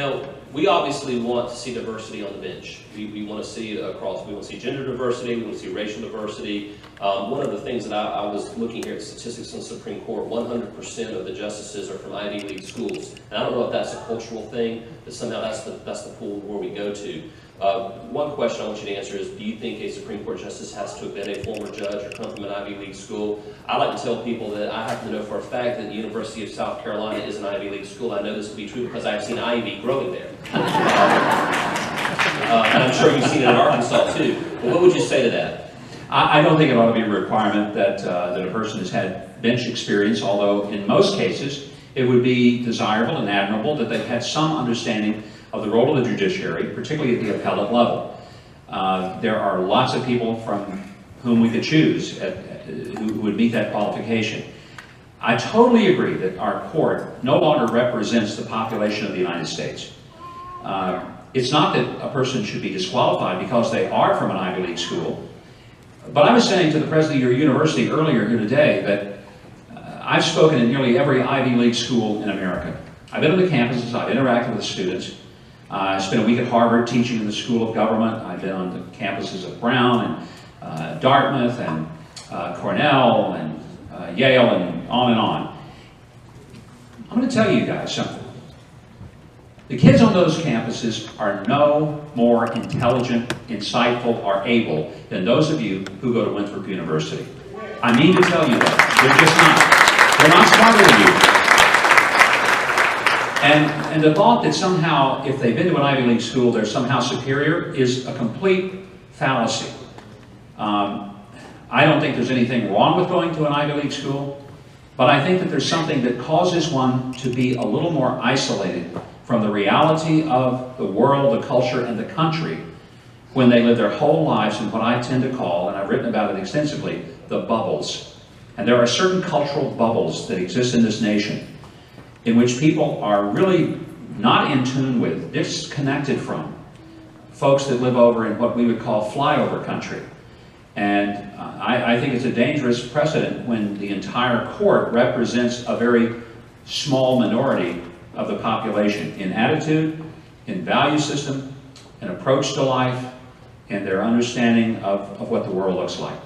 Now, we obviously want to see diversity on the bench. We want to see it across. We want to see gender diversity. We want to see racial diversity. One of the things that I was looking here at statistics on the Supreme Court, 100% of the justices are from Ivy League schools. And I don't know if that's a cultural thing, but somehow that's the pool where we go to. One question I want you to answer is, do you think a Supreme Court justice has to have been a former judge or come from an Ivy League school? I like to tell people that I happen to know for a fact that the University of South Carolina is an Ivy League school. I know this to be true because I've seen ivy growing there. And I'm sure you've seen it in Arkansas too. But what would you say to that? I don't think it ought to be a requirement that a person has had bench experience, although in most cases it would be desirable and admirable that they've had some understanding of the role of the judiciary, particularly at the appellate level. There are lots of people from whom we could choose who would meet that qualification. I totally agree that our court no longer represents the population of the United States. It's not that a person should be disqualified because they are from an Ivy League school. But I was saying to the president of your university earlier here today that I've spoken in nearly every Ivy League school in America. I've been on the campuses, I've interacted with students. I spent a week at Harvard teaching in the School of Government. I've been on the campuses of Brown and Dartmouth and Cornell and Yale and on. I'm going to tell you guys something. The kids on those campuses are no more intelligent, insightful, or able than those of you who go to Winthrop University. I mean to tell you that. They're not smarter than you. And the thought that somehow, if they've been to an Ivy League school, they're somehow superior is a complete fallacy. I don't think there's anything wrong with going to an Ivy League school, but I think that there's something that causes one to be a little more isolated from the reality of the world, the culture, and the country when they live their whole lives in what I tend to call, and I've written about it extensively, the bubbles. And there are certain cultural bubbles that exist in this nation in which people are really not in tune with, disconnected from, folks that live over in what we would call flyover country. And I think it's a dangerous precedent when the entire court represents a very small minority of the population in attitude, in value system, in approach to life, and their understanding of what the world looks like.